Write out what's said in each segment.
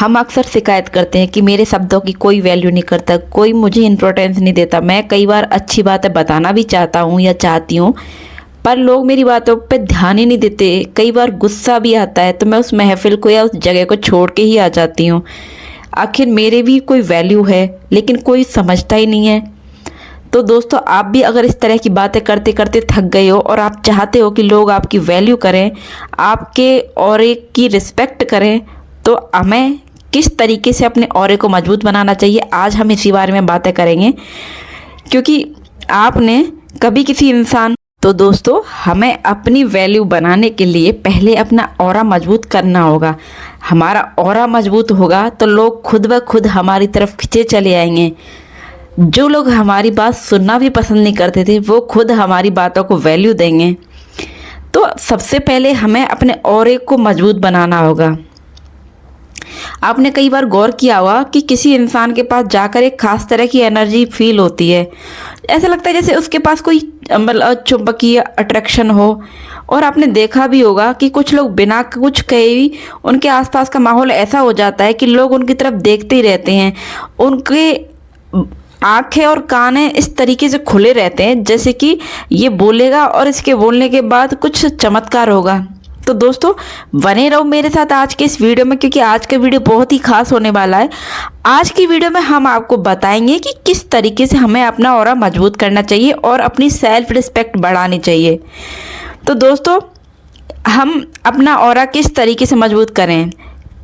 हम अक्सर शिकायत करते हैं कि मेरे शब्दों की कोई वैल्यू नहीं करता, कोई मुझे इम्पोर्टेंस नहीं देता। मैं कई बार अच्छी बातें बताना भी चाहता हूँ या चाहती हूँ, पर लोग मेरी बातों पे ध्यान ही नहीं देते। कई बार गुस्सा भी आता है तो मैं उस महफिल को या उस जगह को छोड़ के ही आ जाती हूँ। आखिर मेरे भी कोई वैल्यू है, लेकिन कोई समझता ही नहीं है। तो दोस्तों, आप भी अगर इस तरह की बातें करते करते थक गए हो और आप चाहते हो कि लोग आपकी वैल्यू करें, आपके ऑरे की रिस्पेक्ट करें, तो हमें किस तरीके से अपने ऑरे को मजबूत बनाना चाहिए, आज हम इसी बारे में बातें करेंगे। क्योंकि आपने कभी किसी इंसान तो दोस्तों, हमें अपनी वैल्यू बनाने के लिए पहले अपना ऑरा मजबूत करना होगा। हमारा ऑरा मजबूत होगा तो लोग खुद ब खुद हमारी तरफ खिंचे चले आएंगे। जो लोग हमारी बात सुनना भी पसंद नहीं करते थे, वो खुद हमारी बातों को वैल्यू देंगे। तो सबसे पहले हमें अपने ऑरे को मजबूत बनाना होगा। आपने कई बार गौर किया होगा कि किसी इंसान के पास जाकर एक खास तरह की एनर्जी फील होती है। ऐसा लगता है जैसे उसके पास कोई चुंबकीय अट्रैक्शन हो। और आपने देखा भी होगा कि कुछ लोग बिना कुछ कहे ही उनके आसपास का माहौल ऐसा हो जाता है कि लोग उनकी तरफ देखते ही रहते हैं। उनके आंखें और कान इस तरीके से खुले रहते हैं जैसे कि ये बोलेगा और इसके बोलने के बाद कुछ चमत्कार होगा। तो दोस्तों, बने रहो मेरे साथ आज के इस वीडियो में, क्योंकि आज का वीडियो बहुत ही खास होने वाला है। आज की वीडियो में हम आपको बताएंगे कि किस तरीके से हमें अपना ऑरा मजबूत करना चाहिए और अपनी सेल्फ रिस्पेक्ट बढ़ानी चाहिए। तो दोस्तों, हम अपना ऑरा किस तरीके से मजबूत करें,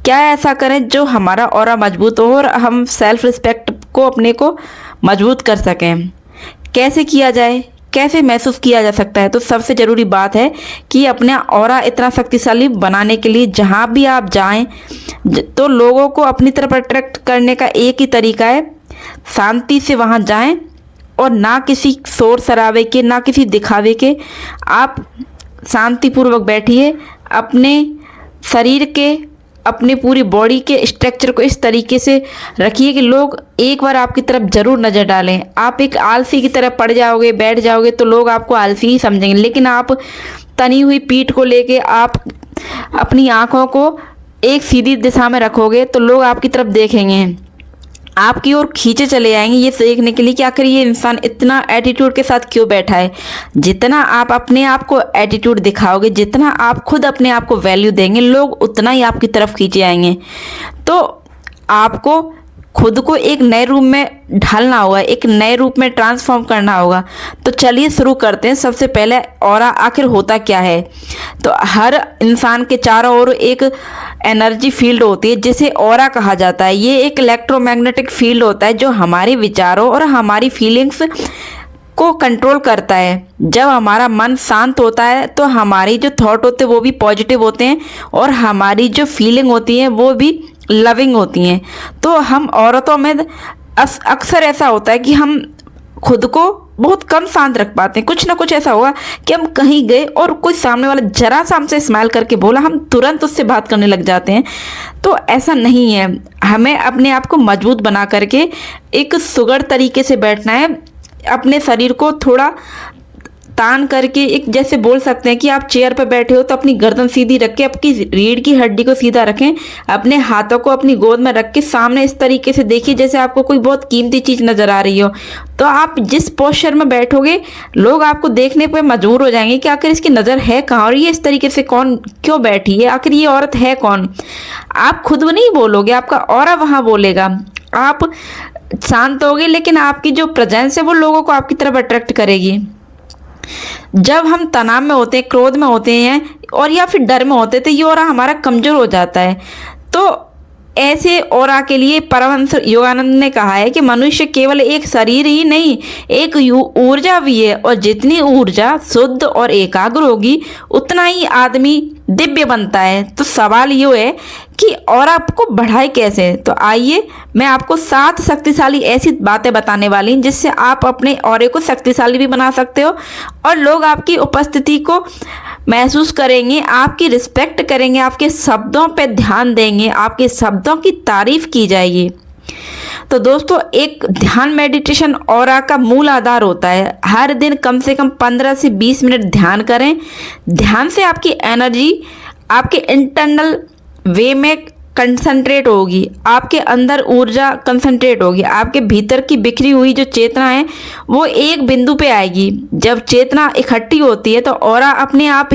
क्या ऐसा करें जो हमारा ऑरा मजबूत हो और हम सेल्फ रिस्पेक्ट को अपने को मजबूत कर सकें। कैसे किया जाए, कैसे महसूस किया जा सकता है? तो सबसे ज़रूरी बात है कि अपना ऑरा इतना शक्तिशाली बनाने के लिए जहाँ भी आप जाएं तो लोगों को अपनी तरफ अट्रैक्ट करने का एक ही तरीका है, शांति से वहाँ जाएं और ना किसी शोर शराबे के, ना किसी दिखावे के। आप शांतिपूर्वक बैठिए, अपने शरीर के, अपनी पूरी बॉडी के स्ट्रक्चर को इस तरीके से रखिए कि लोग एक बार आपकी तरफ ज़रूर नज़र डालें। आप एक आलसी की तरफ पड़ जाओगे, बैठ जाओगे तो लोग आपको आलसी ही समझेंगे। लेकिन आप तनी हुई पीठ को लेके आप अपनी आँखों को एक सीधी दिशा में रखोगे तो लोग आपकी तरफ देखेंगे, आपकी ओर खींचे चले आएंगे ये देखने के लिए कि आखिर ये इंसान इतना एटीट्यूड के साथ क्यों बैठा है। जितना आप अपने आप को एटीट्यूड दिखाओगे, जितना आप खुद अपने आप को वैल्यू देंगे, लोग उतना ही आपकी तरफ खींचे आएंगे। तो आपको खुद को एक नए रूप में ढालना होगा, एक नए रूप में ट्रांसफॉर्म करना होगा। तो चलिए शुरू करते हैं। सबसे पहले ऑरा आखिर होता क्या है? तो हर इंसान के चारों ओर एक एनर्जी फील्ड होती है जिसे ऑरा कहा जाता है। ये एक इलेक्ट्रोमैग्नेटिक फील्ड होता है जो हमारे विचारों और हमारी फीलिंग्स को कंट्रोल करता है। जब हमारा मन शांत होता है तो हमारी जो थॉट होते हैं वो भी पॉजिटिव होते हैं और हमारी जो फीलिंग होती है वो भी लविंग होती हैं। तो हम औरतों में अक्सर ऐसा होता है कि हम खुद को बहुत कम शांत रख पाते हैं। कुछ ना कुछ ऐसा होगा कि हम कहीं गए और कोई सामने वाला जरा सा हमसे स्माइल करके बोला, हम तुरंत उससे बात करने लग जाते हैं। तो ऐसा नहीं है, हमें अपने आप को मजबूत बना करके एक सुगढ़ तरीके से बैठना है। अपने शरीर को थोड़ा तान करके, एक जैसे बोल सकते हैं कि आप चेयर पर बैठे हो तो अपनी गर्दन सीधी रख के आपकी रीढ़ की हड्डी को सीधा रखें। अपने हाथों को अपनी गोद में रख के सामने इस तरीके से देखिए जैसे आपको कोई बहुत कीमती चीज़ नज़र आ रही हो। तो आप जिस पोस्चर में बैठोगे लोग आपको देखने पर मजबूर हो जाएंगे कि आखिर इसकी नज़र है कहाँ और ये इस तरीके से कौन क्यों बैठी है, आखिर ये औरत है कौन। आप खुद नहीं बोलोगे, आपका ऑरा वहाँ बोलेगा। आप शांत होगे लेकिन आपकी जो प्रेजेंस है वो लोगों को आपकी तरफ अट्रैक्ट करेगी। जब हम तनाव में होते हैं, क्रोध में होते हैं और या फिर डर में होते हैं तो ये ऑरा हमारा कमज़ोर हो जाता है। तो ऐसे ऑरा के लिए परमहंस योगानंद ने कहा है कि मनुष्य केवल एक शरीर ही नहीं, एक ऊर्जा भी है और जितनी ऊर्जा शुद्ध और एकाग्र होगी उतना ही आदमी दिव्य बनता है। तो सवाल ये है कि ऑरा को बढ़ाए कैसे? तो आइए मैं आपको 7 शक्तिशाली ऐसी बातें बताने वाली हूँ जिससे आप अपने ऑरे को शक्तिशाली भी बना सकते हो और लोग आपकी उपस्थिति को महसूस करेंगे, आपकी रिस्पेक्ट करेंगे, आपके शब्दों पे ध्यान देंगे, आपके शब्दों की तारीफ की जाएगी। तो दोस्तों, एक ध्यान मेडिटेशन ऑरा का मूल आधार होता है। हर दिन कम से कम 15 से 20 मिनट ध्यान करें। ध्यान से आपकी एनर्जी आपके इंटरनल वे में कंसंट्रेट होगी, आपके अंदर ऊर्जा कंसंट्रेट होगी, आपके भीतर की बिखरी हुई जो चेतना है वो एक बिंदु पे आएगी। जब चेतना इकट्ठी होती है तो ऑरा अपने आप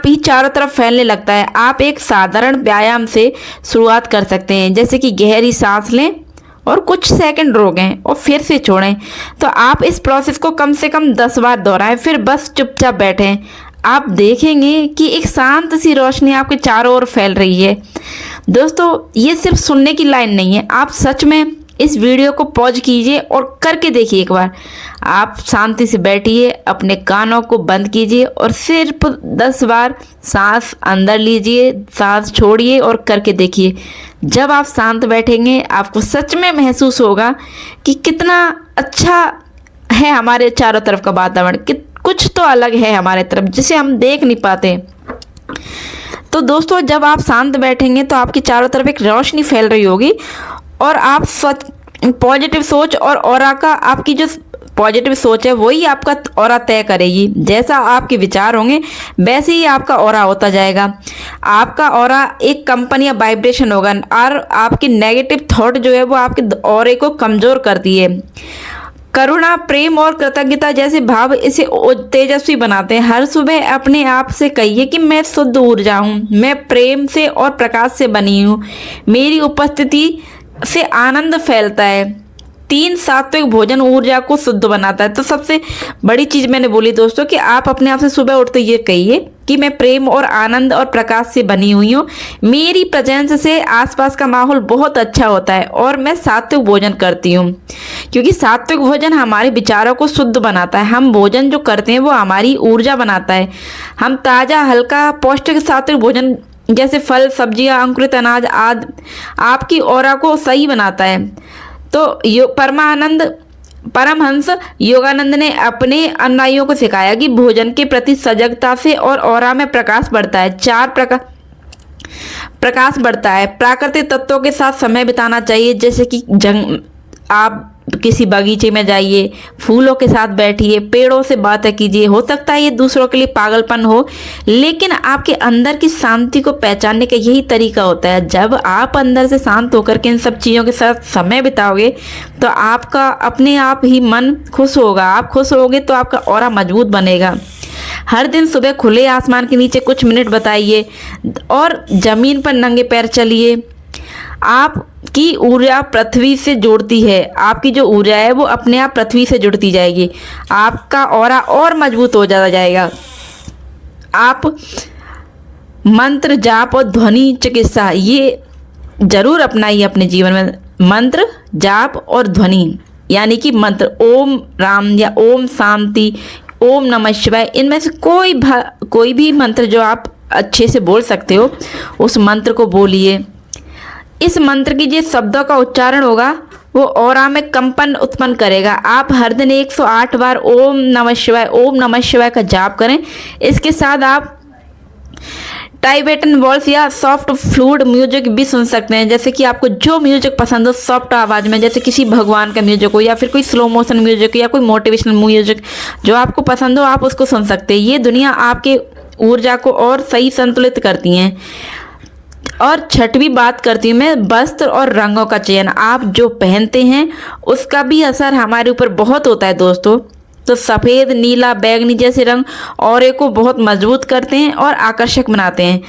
ही चारों तरफ फैलने लगता है। आप एक साधारण व्यायाम से शुरुआत कर सकते हैं, जैसे कि गहरी सांस लें और कुछ सेकंड रोकें और फिर से छोड़ें। तो आप इस प्रोसेस को कम से कम 10 बार दोहराएं, फिर बस चुपचाप बैठें। आप देखेंगे कि एक शांत सी रोशनी आपके चारों ओर फैल रही है। दोस्तों, ये सिर्फ सुनने की लाइन नहीं है, आप सच में इस वीडियो को पॉज कीजिए और करके देखिए एक बार। आप शांति से बैठिए, अपने कानों को बंद कीजिए और सिर्फ 10 बार सांस अंदर लीजिए, सांस छोड़िए और करके देखिए। जब आप शांत बैठेंगे आपको सच में महसूस होगा कि कितना अच्छा है हमारे चारों तरफ का वातावरण, कि कुछ तो अलग है हमारे तरफ जिसे हम देख नहीं पाते। तो दोस्तों, जब आप शांत बैठेंगे तो आपकी चारों तरफ एक रोशनी फैल रही होगी और आप पॉजिटिव सोच और ऑरा का, आपकी जो पॉजिटिव सोच है वही आपका ऑरा तय करेगी। जैसा आपके विचार होंगे वैसे ही आपका ऑरा होता जाएगा। आपका ऑरा एक कंपन या वाइब्रेशन होगा और आपकी नेगेटिव थॉट जो है वो आपके ऑरे को कमज़ोर करती है। करुणा, प्रेम और कृतज्ञता जैसे भाव इसे तेजस्वी बनाते हैं। हर सुबह अपने आप से कहिए कि मैं शुद्ध ऊर्जा हूँ, मैं प्रेम से और प्रकाश से बनी हूँ, मेरी उपस्थिति से आनंद फैलता है। 3 सात्विक भोजन ऊर्जा को शुद्ध बनाता है। तो सबसे बड़ी चीज़ मैंने बोली दोस्तों कि आप अपने आप से सुबह उठते ये कहिए कि मैं प्रेम और आनंद और प्रकाश से बनी हुई हूँ, मेरी प्रेजेंस से आसपास का माहौल बहुत अच्छा होता है और मैं सात्विक भोजन करती हूँ। क्योंकि सात्विक भोजन हमारे विचारों को शुद्ध बनाता है। हम भोजन जो करते हैं वो हमारी ऊर्जा बनाता है। हम ताज़ा, हल्का, पौष्टिक सात्विक भोजन जैसे फल, सब्जियां, अंकुरित अनाज आदि आपकी ऑरा को सही बनाता है। तो परमहंस योगानंद ने अपने अनुयायियों को सिखाया कि भोजन के प्रति सजगता से और ऑरा में प्रकाश बढ़ता है। प्रकाश बढ़ता है। प्राकृतिक तत्वों के साथ समय बिताना चाहिए, जैसे कि आप किसी बगीचे में जाइए, फूलों के साथ बैठिए, पेड़ों से बातें कीजिए। हो सकता है ये दूसरों के लिए पागलपन हो, लेकिन आपके अंदर की शांति को पहचानने का यही तरीका होता है। जब आप अंदर से शांत होकर के इन सब चीज़ों के साथ समय बिताओगे तो आपका अपने आप ही मन खुश होगा। आप खुश होगे तो आपका ऑरा मजबूत बनेगा। हर दिन सुबह खुले आसमान के नीचे कुछ मिनट बिताइए और ज़मीन पर नंगे पैर चलिए। आपकी ऊर्जा पृथ्वी से जुड़ती है। आपकी जो ऊर्जा है वो अपने आप पृथ्वी से जुड़ती जाएगी। आपका ऑरा और मजबूत हो जाएगा। आप मंत्र, जाप और ध्वनि चिकित्सा ये जरूर अपनाइए अपने जीवन में। मंत्र, जाप और ध्वनि, यानी कि मंत्र ओम राम या ओम शांति, ओम नमः शिवाय, इनमें से कोई भी मंत्र जो आप अच्छे से बोल सकते हो उस मंत्र को बोलिए। इस मंत्र की जो शब्दों का उच्चारण होगा वो ऑरा में कंपन उत्पन्न करेगा। आप हर दिन 108 बार ओम नमः शिवाय का जाप करें। इसके साथ आप टाइबेटन वॉल्स या सॉफ्ट फ्लूड म्यूजिक भी सुन सकते हैं। जैसे कि आपको जो म्यूजिक पसंद हो सॉफ्ट आवाज़ में, जैसे किसी भगवान का म्यूजिक हो या फिर कोई स्लो मोशन म्यूजिक या कोई मोटिवेशनल म्यूजिक, जो आपको पसंद हो आप उसको सुन सकते हैं। ये दुनिया आपके ऊर्जा को और सही संतुलित करती हैं। और छठवीं बात करती हूँ मैं, वस्त्र और रंगों का चयन। आप जो पहनते हैं उसका भी असर हमारे ऊपर बहुत होता है दोस्तों। तो सफ़ेद, नीला, बैगनी जैसे रंग ऑरे को बहुत मजबूत करते हैं और आकर्षक बनाते हैं।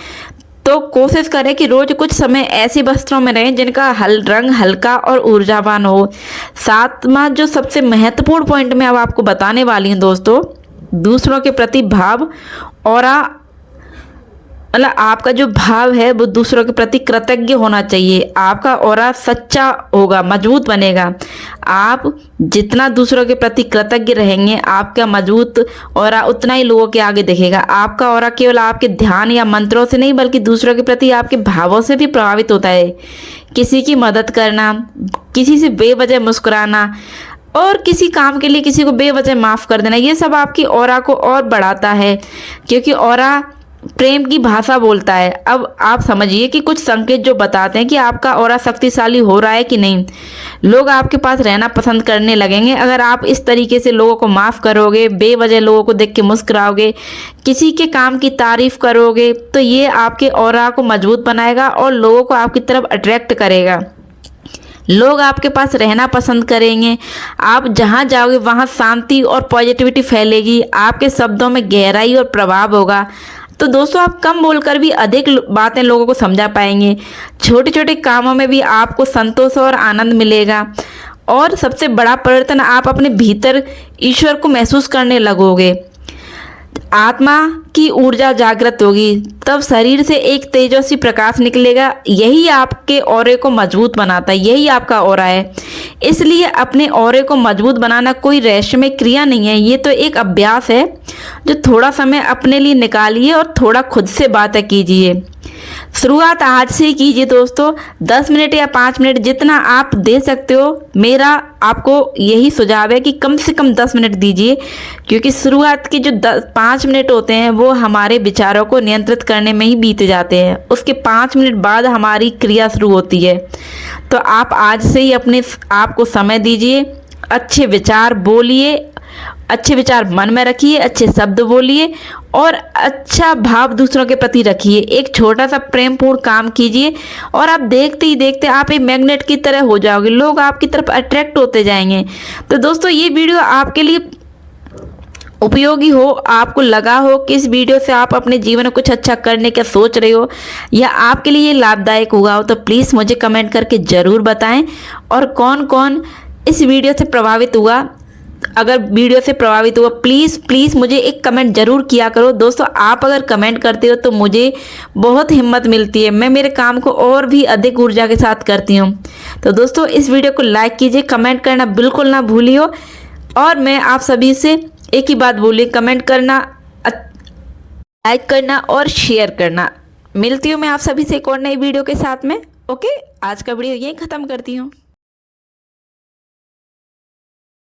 तो कोशिश करें कि रोज कुछ समय ऐसे वस्त्रों में रहें जिनका रंग हल्का और ऊर्जावान हो। सातवां जो सबसे महत्वपूर्ण पॉइंट मैं अब आपको बताने वाली हूँ दोस्तों, दूसरों के प्रति भाव। ऑरा मतलब आपका जो भाव है वो दूसरों के प्रति कृतज्ञ होना चाहिए। आपका ऑरा सच्चा होगा, मजबूत बनेगा। आप जितना दूसरों के प्रति कृतज्ञ रहेंगे आपका मजबूत ऑरा उतना ही लोगों के आगे दिखेगा। आपका ऑरा केवल आपके ध्यान या मंत्रों से नहीं बल्कि दूसरों के प्रति आपके भावों से भी प्रभावित होता है। किसी की मदद करना, किसी से बेवजह मुस्कुराना और किसी काम के लिए किसी को बेवजह माफ़ कर देना, ये सब आपकी ऑरा को और बढ़ाता है, क्योंकि ऑरा प्रेम की भाषा बोलता है। अब आप समझिए कि कुछ संकेत जो बताते हैं कि आपका ऑरा शक्तिशाली हो रहा है कि नहीं। लोग आपके पास रहना पसंद करने लगेंगे। अगर आप इस तरीके से लोगों को माफ़ करोगे, बेवजह लोगों को देख के मुस्कुराओगे, किसी के काम की तारीफ करोगे, तो ये आपके ऑरा को मजबूत बनाएगा और लोगों को आपकी तरफ अट्रैक्ट करेगा। लोग आपके पास रहना पसंद करेंगे। आप जहाँ जाओगे वहाँ शांति और पॉजिटिविटी फैलेगी। आपके शब्दों में गहराई और प्रभाव होगा। तो दोस्तों, आप कम बोलकर भी अधिक बातें लोगों को समझा पाएंगे। छोटे छोटे कामों में भी आपको संतोष और आनंद मिलेगा। और सबसे बड़ा परिवर्तन, आप अपने भीतर ईश्वर को महसूस करने लगोगे। आत्मा की ऊर्जा जागृत होगी, तब शरीर से एक तेजस्वी प्रकाश निकलेगा। यही आपके ऑरे को मजबूत बनाता है, यही आपका ऑरा है। इसलिए अपने ऑरे को मजबूत बनाना कोई रहस्यमय क्रिया नहीं है, ये तो एक अभ्यास है जो थोड़ा समय अपने लिए निकालिए और थोड़ा खुद से बातें कीजिए। शुरुआत आज से ही कीजिए दोस्तों, 10 मिनट या 5 मिनट जितना आप दे सकते हो। मेरा आपको यही सुझाव है कि कम से कम 10 मिनट दीजिए, क्योंकि शुरुआत के जो 5 मिनट होते हैं वो हमारे विचारों को नियंत्रित करने में ही बीत जाते हैं। उसके 5 मिनट बाद हमारी क्रिया शुरू होती है। तो आप आज से ही अपने आप को समय दीजिए, अच्छे विचार बोलिए, अच्छे विचार मन में रखिए, अच्छे शब्द बोलिए और अच्छा भाव दूसरों के प्रति रखिए। एक छोटा सा प्रेमपूर्ण काम कीजिए और आप देखते ही देखते आप एक मैग्नेट की तरह हो जाओगे। लोग आपकी तरफ अट्रैक्ट होते जाएंगे। तो दोस्तों, ये वीडियो आपके लिए उपयोगी हो, आपको लगा हो कि इस वीडियो से आप अपने जीवन में कुछ अच्छा करने का सोच रहे हो या आपके लिए ये लाभदायक हुआ हो, तो प्लीज़ मुझे कमेंट करके ज़रूर बताएं। और कौन कौन इस वीडियो से प्रभावित हुआ, अगर वीडियो से प्रभावित हुआ, प्लीज़ मुझे एक कमेंट ज़रूर किया करो। दोस्तों, आप अगर कमेंट करते हो तो मुझे बहुत हिम्मत मिलती है, मैं मेरे काम को और भी अधिक ऊर्जा के साथ करती हूँ। तो दोस्तों, इस वीडियो को लाइक कीजिए, कमेंट करना बिल्कुल ना भूलिए। और मैं आप सभी से एक ही बात बोली, कमेंट करना, लाइक करना और शेयर करना। मिलती हूँ मैं आप सभी से एक और नई वीडियो के साथ में। ओके, आज का वीडियो यहीं ख़त्म करती हूँ।